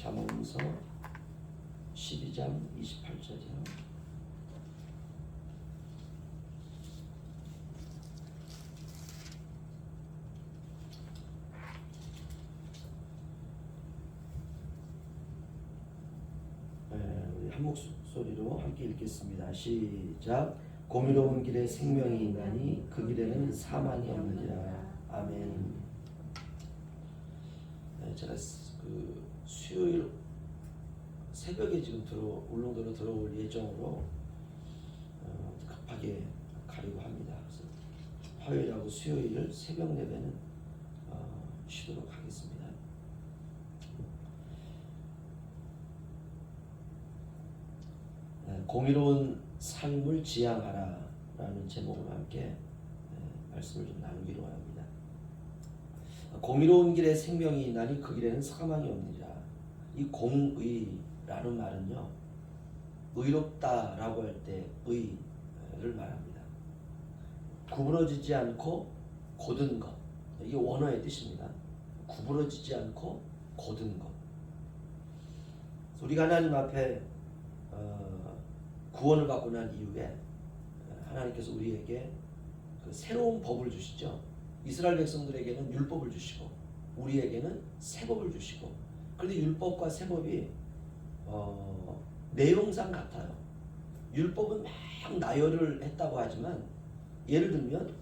잠언서 12장 28절이요. 우리 한 목소리로 함께 읽겠습니다. 시작. 공의로운 길에 생명이 있나니 그 길에는 사망이 없느니라. 아멘. 제가 그 수요일 새벽에 지금 울릉도로 들어올 예정으로 급하게 가려고 합니다. 그래서 화요일하고 수요일 새벽 예배는 쉬도록 하겠습니다. 공의로운 삶을 지향하라 라는 제목으로 함께 말씀을 좀 나누기로 합니다. 공의로운 길에 생명이 있나니 그 길에는 사망이 없느니라. 이 공의라는 말은요, 의롭다라고 할 때 의를 말합니다. 구부러지지 않고 곧은 것, 이게 원어의 뜻입니다. 구부러지지 않고 곧은 것. 우리가 하나님 앞에 구원을 받고 난 이후에 하나님께서 우리에게 그 새로운 법을 주시죠. 이스라엘 백성들에게는 율법을 주시고 우리에게는 새법을 주시고, 그런데 율법과 새법이 내용상 같아요. 율법은 막 나열을 했다고 하지만, 예를 들면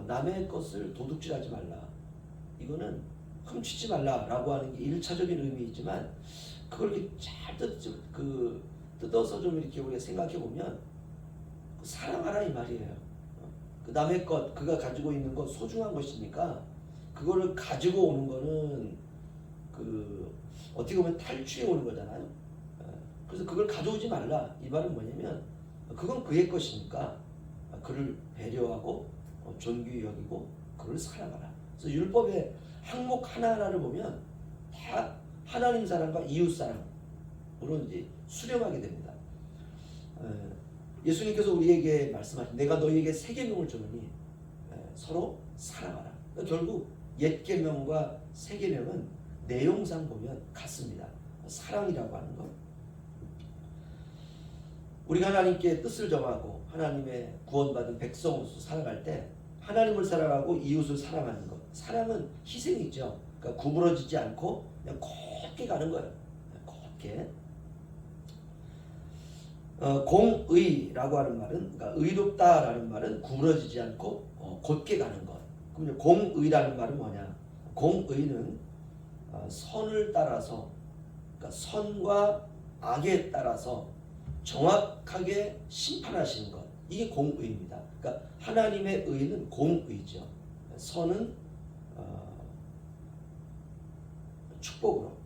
남의 것을 도둑질하지 말라, 이거는 훔치지 말라라고 하는 게 1차적인 의미이지만, 그걸 이렇게 잘 뜯어서 좀 이렇게 우리가 생각해 보면 사랑하라 이 말이에요. 그 남의 것, 그가 가지고 있는 것 소중한 것이니까 그거를 가지고 오는 거는 어떻게 보면 탈취해 오는 거잖아요. 그래서 그걸 가져오지 말라 이 말은 뭐냐면, 그건 그의 것이니까 그를 배려하고 존귀히 여기고 그를 사랑하라. 그래서 율법의 항목 하나하나를 보면 다 하나님 사랑과 이웃 사랑으로 이제 수렴하게 됩니다. 예수님께서 우리에게 말씀하신, 내가 너희에게 새 계명을 주노니 서로 사랑하라. 그러니까 결국 옛 계명과 새 계명은 내용상 보면 같습니다. 사랑이라고 하는 것. 우리가 하나님께 뜻을 정하고 하나님의 구원받은 백성으로서 살아갈 때 하나님을 사랑하고 이웃을 사랑하는 것. 사랑은 희생이죠. 그러니까 구부러지지 않고 그냥 곧게 가는 거예요. 곧게. 공의라고 하는 말은, 그러니까 의롭다라는 말은 구부러지지 않고 곧게 가는 것. 그럼 공의라는 말은 뭐냐? 공의는 선을 따라서, 그러니까 선과 악에 따라서 정확하게 심판하시는 것. 이게 공의입니다. 그러니까 하나님의 의는 공의죠. 선은 축복으로,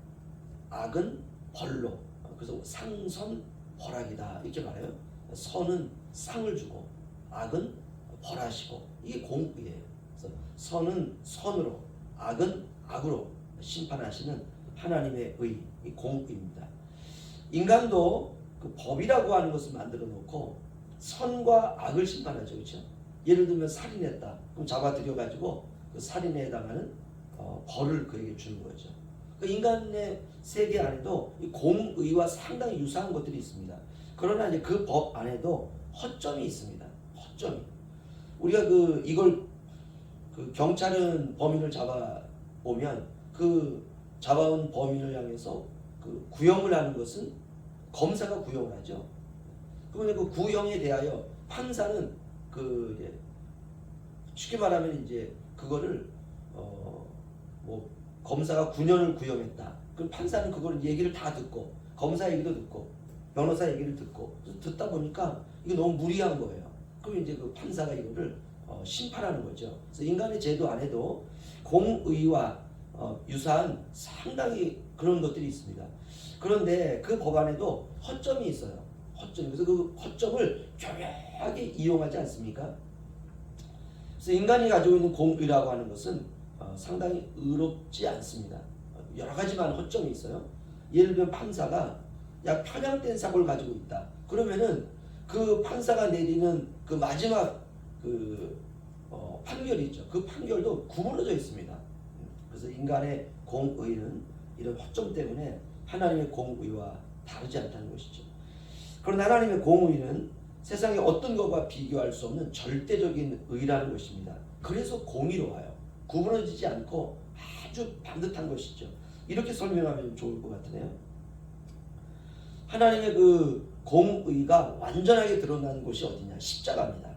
악은 벌로. 그래서 상선 벌악이다 이렇게 말해요. 선은 상을 주고 악은 벌하시고, 이게 공의예요. 그래서 선은 선으로, 악은 악으로 심판하시는 하나님의 의, 이 공의입니다. 인간도 그 법이라고 하는 것을 만들어 놓고 선과 악을 심판하죠, 그렇죠? 예를 들면 살인했다, 그럼 잡아들여 가지고 그 살인에 해당하는 벌을 그에게 주는 거죠. 그 인간의 세계 안에도 이 공의와 상당히 유사한 것들이 있습니다. 그러나 이제 그 법 안에도 허점이 있습니다. 허점이. 우리가 이걸 경찰은 범인을 잡아오면 그 잡아온 범인을 향해서 그 구형을 하는 것은 검사가 구형을 하죠. 그러면 그 구형에 대하여 판사는 이제 쉽게 말하면 이제 그거를 검사가 9년을 구형했다. 그럼 판사는 그걸 얘기를 다 듣고, 검사 얘기도 듣고 변호사 얘기를 듣고, 듣다 보니까 이게 너무 무리한 거예요. 그럼 이제 그 판사가 이거를 심판하는 거죠. 그래서 인간의 제도 안에도 공의와 유사한 상당히 그런 것들이 있습니다. 그런데 그 법 안에도 허점이 있어요. 허점. 그래서 그 허점을 교묘하게 이용하지 않습니까? 그래서 인간이 가지고 있는 공의라고 하는 것은 상당히 의롭지 않습니다. 여러 가지 많은 허점이 있어요. 예를 들면 판사가 약 편향된 사고를 가지고 있다. 그러면은 그 판사가 내리는 그 마지막 판결이 있죠. 그 판결도 구부러져 있습니다. 그래서 인간의 공의는 이런 허점 때문에 하나님의 공의와 다르지 않다는 것이죠. 그러나 하나님의 공의는 세상의 어떤 것과 비교할 수 없는 절대적인 의라는 것입니다. 그래서 공의로워요. 구부러지지 않고 아주 반듯한 것이죠. 이렇게 설명하면 좋을 것 같으네요. 하나님의 그 공의가 완전하게 드러난 곳이 어디냐? 십자가입니다.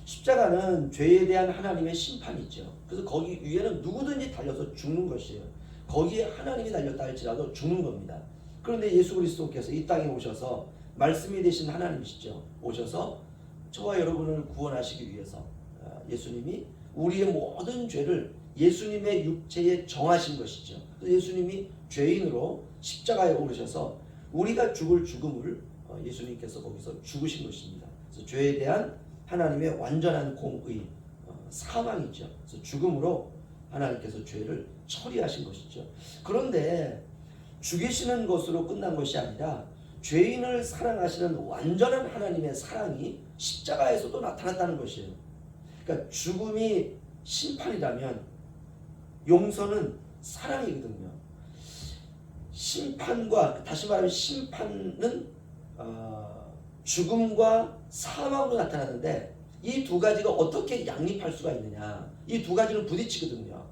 십자가는 죄에 대한 하나님의 심판이죠. 그래서 거기 위에는 누구든지 달려서 죽는 것이에요. 거기에 하나님이 달렸다 할지라도 죽는 겁니다. 그런데 예수 그리스도께서 이 땅에 오셔서 말씀이 되신 하나님이시죠. 오셔서 저와 여러분을 구원하시기 위해서 예수님이 우리의 모든 죄를 예수님의 육체에 정하신 것이죠. 예수님이 죄인으로 십자가에 오르셔서 우리가 죽을 죽음을 예수님께서 거기서 죽으신 것입니다. 그래서 죄에 대한 하나님의 완전한 공의, 사망이죠. 그래서 죽음으로 하나님께서 죄를 처리하신 것이죠. 그런데 죽이시는 것으로 끝난 것이 아니라 죄인을 사랑하시는 완전한 하나님의 사랑이 십자가에서도 나타났다는 것이에요. 그러니까 죽음이 심판이라면 용서는 사랑이거든요. 심판과, 다시 말하면 심판은 죽음과 사망으로 나타나는데 이 두 가지가 어떻게 양립할 수가 있느냐? 이 두 가지는 부딪히거든요.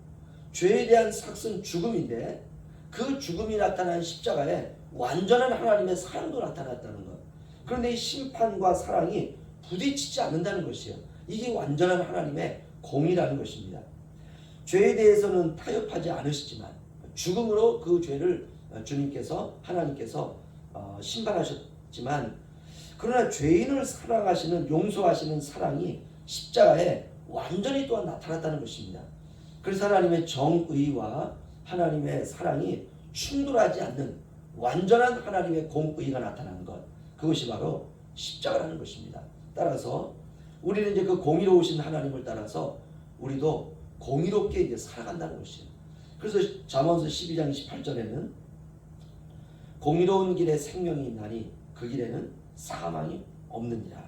죄에 대한 삭은 죽음인데 그 죽음이 나타난 십자가에 완전한 하나님의 사랑도 나타났다는 것. 그런데 이 심판과 사랑이 부딪히지 않는다는 것이에요. 이게 완전한 하나님의 공의라는 것입니다. 죄에 대해서는 타협하지 않으시지만 죽음으로 그 죄를 주님께서, 하나님께서 심판하셨지만, 그러나 죄인을 사랑하시는, 용서하시는 사랑이 십자가에 완전히 또한 나타났다는 것입니다. 그래서 하나님의 정의와 하나님의 사랑이 충돌하지 않는 완전한 하나님의 공의가 나타나는 것, 그것이 바로 십자가라는 것입니다. 따라서 우리는 이제 그 공의로우신 하나님을 따라서 우리도 공의롭게 이제 살아간다는 것이에요. 그래서 잠언서 12장 28절에는 공의로운 길에 생명이 있나니 그 길에는 사망이 없느니라.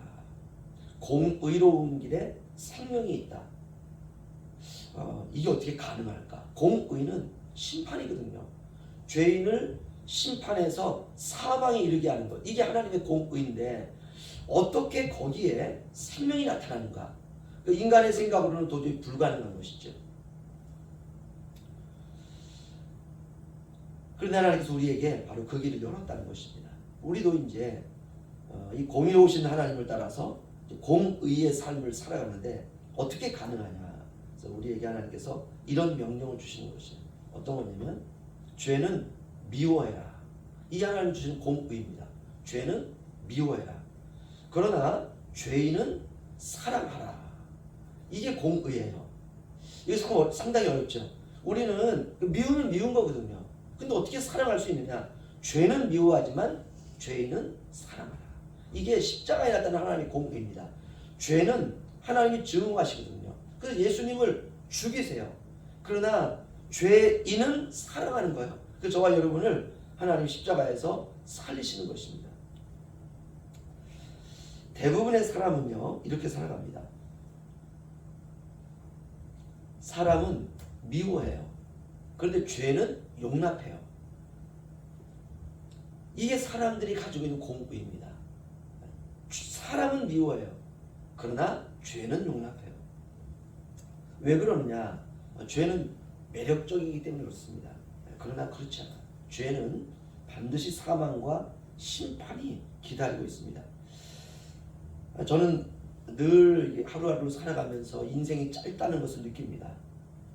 공의로운 길에 생명이 있다. 이게 어떻게 가능할까? 공의는 심판이거든요. 죄인을 심판해서 사망에 이르게 하는 것, 이게 하나님의 공의인데 어떻게 거기에 생명이 나타나는가? 인간의 생각으로는 도저히 불가능한 것이죠. 그런데 하나님께서 우리에게 바로 그 길을 열었다는 것입니다. 우리도 이제 이 공의로우신 하나님을 따라서 공의의 삶을 살아가는데 어떻게 가능하냐? 그래서 우리에게 하나님께서 이런 명령을 주시는 것이에요. 어떤 거냐면 죄는 미워해라. 이 하나님 주신 공의입니다. 죄는 미워해라. 그러나 죄인은 사랑하라. 이게 공의예요. 이게 상당히 어렵죠. 우리는 미우면 미운 거거든요. 근데 어떻게 사랑할 수 있느냐? 죄는 미워하지만 죄인은 사랑하라. 이게 십자가에 나타난 하나님의 공의입니다. 죄는 하나님이 증오하시거든요. 그래서 예수님을 죽이세요. 그러나 죄인은 사랑하는 거예요. 그래서 저와 여러분을 하나님 십자가에서 살리시는 것입니다. 대부분의 사람은요, 이렇게 살아갑니다. 사람은 미워해요. 그런데 죄는 용납해요. 이게 사람들이 가지고 있는 공의입니다. 사람은 미워해요. 그러나 죄는 용납해요. 왜 그러느냐? 죄는 매력적이기 때문에 그렇습니다. 그러나 그렇지 않아요. 죄는 반드시 사망과 심판이 기다리고 있습니다. 저는 늘 하루하루 살아가면서 인생이 짧다는 것을 느낍니다.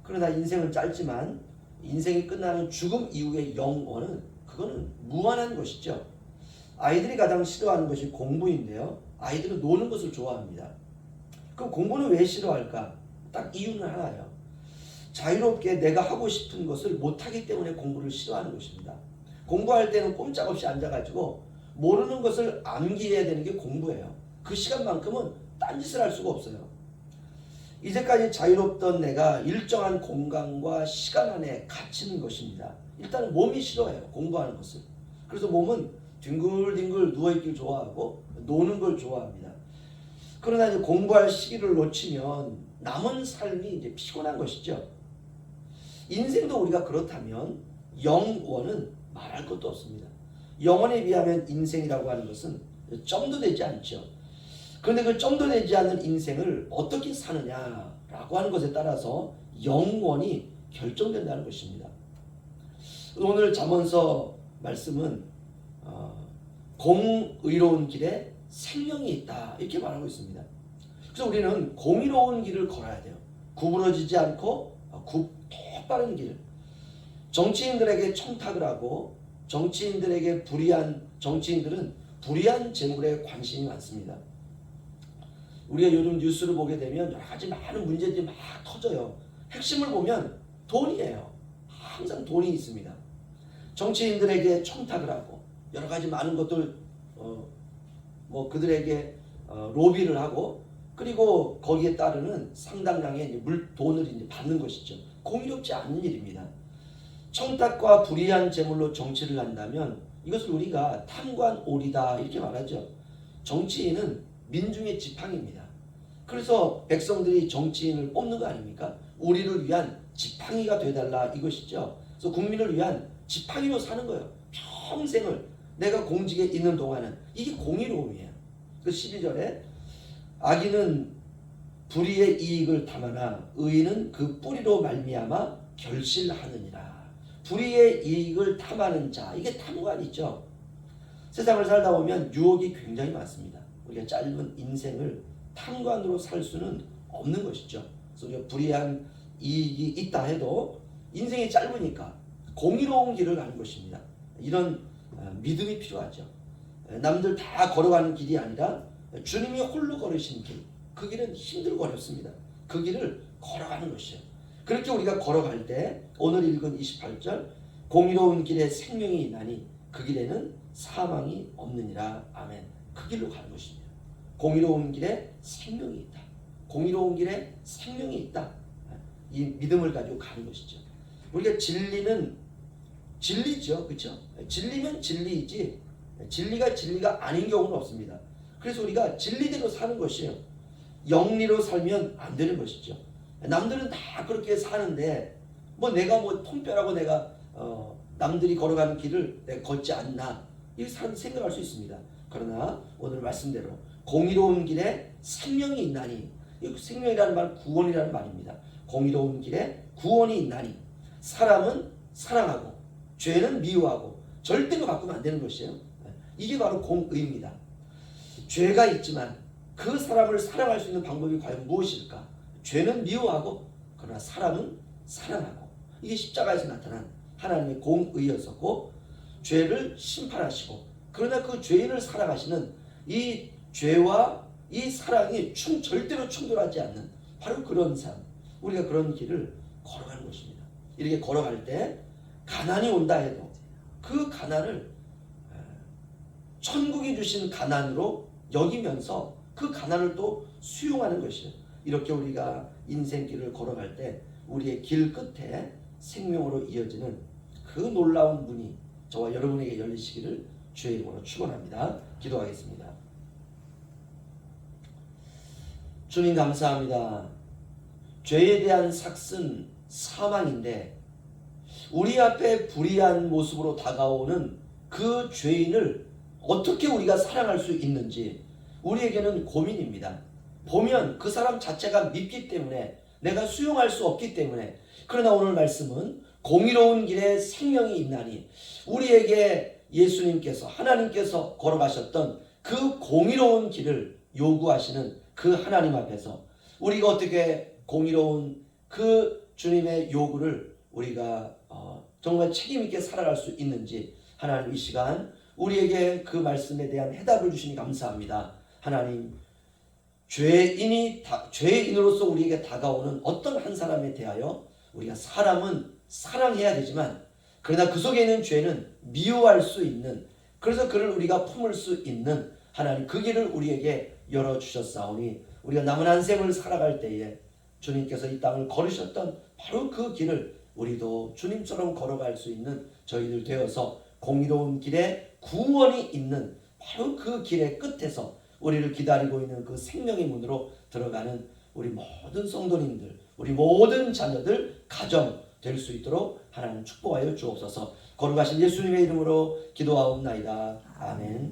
그러나 인생은 짧지만 인생이 끝나는 죽음 이후의 영원은 그거는 무한한 것이죠. 아이들이 가장 싫어하는 것이 공부인데요. 아이들은 노는 것을 좋아합니다. 그럼 공부는 왜 싫어할까? 딱 이유는 하나예요. 자유롭게 내가 하고 싶은 것을 못하기 때문에 공부를 싫어하는 것입니다. 공부할 때는 꼼짝없이 앉아가지고 모르는 것을 암기해야 되는 게 공부예요. 그 시간만큼은 딴짓을 할 수가 없어요. 이제까지 자유롭던 내가 일정한 공간과 시간 안에 갇히는 것입니다. 일단 몸이 싫어해요. 공부하는 것을. 그래서 몸은 뒹굴뒹굴 누워있길 좋아하고 노는 걸 좋아합니다. 그러나 이제 공부할 시기를 놓치면 남은 삶이 이제 피곤한 것이죠. 인생도 우리가 그렇다면 영원은 말할 것도 없습니다. 영원에 비하면 인생이라고 하는 것은 점도 되지 않죠. 그런데 그 점도 되지 않는 인생을 어떻게 사느냐라고 하는 것에 따라서 영원이 결정된다는 것입니다. 오늘 잠언서 말씀은 공의로운 길에 생명이 있다 이렇게 말하고 있습니다. 그래서 우리는 공의로운 길을 걸어야 돼요. 구부러지지 않고 똑바른 길. 정치인들에게 청탁을 하고 정치인들은 불의한 재물에 관심이 많습니다. 우리가 요즘 뉴스를 보게 되면 여러 가지 많은 문제들이 막 터져요. 핵심을 보면 돈이에요. 항상 돈이 있습니다. 정치인들에게 청탁을 하고 여러 가지 많은 것들 그들에게 로비를 하고 그리고 거기에 따르는 상당량의 돈을 이제 받는 것이죠. 공의롭지 않은 일입니다. 청탁과 불의한 재물로 정치를 한다면 이것을 우리가 탐관오리다 이렇게 말하죠. 정치인은 민중의 지팡이입니다. 그래서 백성들이 정치인을 뽑는 거 아닙니까? 우리를 위한 지팡이가 되달라 이것이죠. 그래서 국민을 위한 지팡이로 사는 거예요. 평생을 내가 공직에 있는 동안은 이게 공의로움이에요. 그 12절에 악인은 불의의 이익을 탐하나 의인은 그 뿌리로 말미암아 결실하느니라. 불의의 이익을 탐하는 자, 이게 탐관이죠. 세상을 살다 보면 유혹이 굉장히 많습니다. 우리가 짧은 인생을 탐관으로 살 수는 없는 것이죠. 그래서 우리가 불의한 이익이 있다 해도 인생이 짧으니까 공의로운 길을 가는 것입니다. 이런 믿음이 필요하죠. 남들 다 걸어가는 길이 아니라 주님이 홀로 걸으신 길, 그 길은 힘들고 어렵습니다. 그 길을 걸어가는 것이에요. 그렇게 우리가 걸어갈 때 오늘 읽은 28절 공의로운 길에 생명이 있나니 그 길에는 사망이 없느니라. 아멘. 그 길로 가는 것입니다. 공의로운 길에 생명이 있다. 공의로운 길에 생명이 있다. 이 믿음을 가지고 가는 것이죠. 우리가 진리는 진리죠. 그렇죠? 진리면 진리이지 진리가 아닌 경우는 없습니다. 그래서 우리가 진리대로 사는 것이에요. 영리로 살면 안 되는 것이죠. 남들은 다 그렇게 사는데 내가 통뼈라고 내가 남들이 걸어가는 길을 내가 걷지 않나 이렇게 생각할 수 있습니다. 그러나 오늘 말씀대로 공의로운 길에 생명이 있나니, 이 생명이라는 말은 구원이라는 말입니다. 공의로운 길에 구원이 있나니 사람은 사랑하고 죄는 미워하고 절대로 바꾸면 안 되는 것이에요. 이게 바로 공의입니다. 죄가 있지만 그 사람을 사랑할 수 있는 방법이 과연 무엇일까? 죄는 미워하고 그러나 사람은 사랑하고, 이게 십자가에서 나타난 하나님의 공의였었고, 죄를 심판하시고 그러나 그 죄인을 사랑하시는 이 죄와 이 사랑이 절대로 충돌하지 않는 바로 그런 삶, 우리가 그런 길을 걸어가는 것입니다. 이렇게 걸어갈 때 가난이 온다 해도 그 가난을 천국이 주신 가난으로 여기면서 그 가난을 또 수용하는 것이에요. 이렇게 우리가 인생길을 걸어갈 때 우리의 길 끝에 생명으로 이어지는 그 놀라운 문이 저와 여러분에게 열리시기를 주의 이름으로 축원합니다. 기도하겠습니다. 주님 감사합니다. 죄에 대한 삭은 사망인데 우리 앞에 불의한 모습으로 다가오는 그 죄인을 어떻게 우리가 사랑할 수 있는지 우리에게는 고민입니다. 보면 그 사람 자체가 밉기 때문에 내가 수용할 수 없기 때문에. 그러나 오늘 말씀은 공의로운 길에 생명이 있나니 우리에게 예수님께서 하나님께서 걸어가셨던 그 공의로운 길을 요구하시는 그 하나님 앞에서 우리가 어떻게 공의로운 그 주님의 요구를 우리가 정말 책임 있게 살아갈 수 있는지 하나님 이 시간 우리에게 그 말씀에 대한 해답을 주시니 감사합니다. 하나님, 죄인으로서 우리에게 다가오는 어떤 한 사람에 대하여 우리가 사람은 사랑해야 되지만 그러나 그 속에 있는 죄는 미워할 수 있는, 그래서 그를 우리가 품을 수 있는 하나님 그 길을 우리에게 열어주셨사오니 우리가 남은 한 생을 살아갈 때에 주님께서 이 땅을 걸으셨던 바로 그 길을 우리도 주님처럼 걸어갈 수 있는 저희들 되어서 공의로운 길에 구원이 있는 바로 그 길의 끝에서 우리를 기다리고 있는 그 생명의 문으로 들어가는 우리 모든 성도님들, 우리 모든 자녀들, 가정, 될 수 있도록 하나님 축복하여 주옵소서. 거룩하신 예수님의 이름으로 기도하옵나이다. 아멘.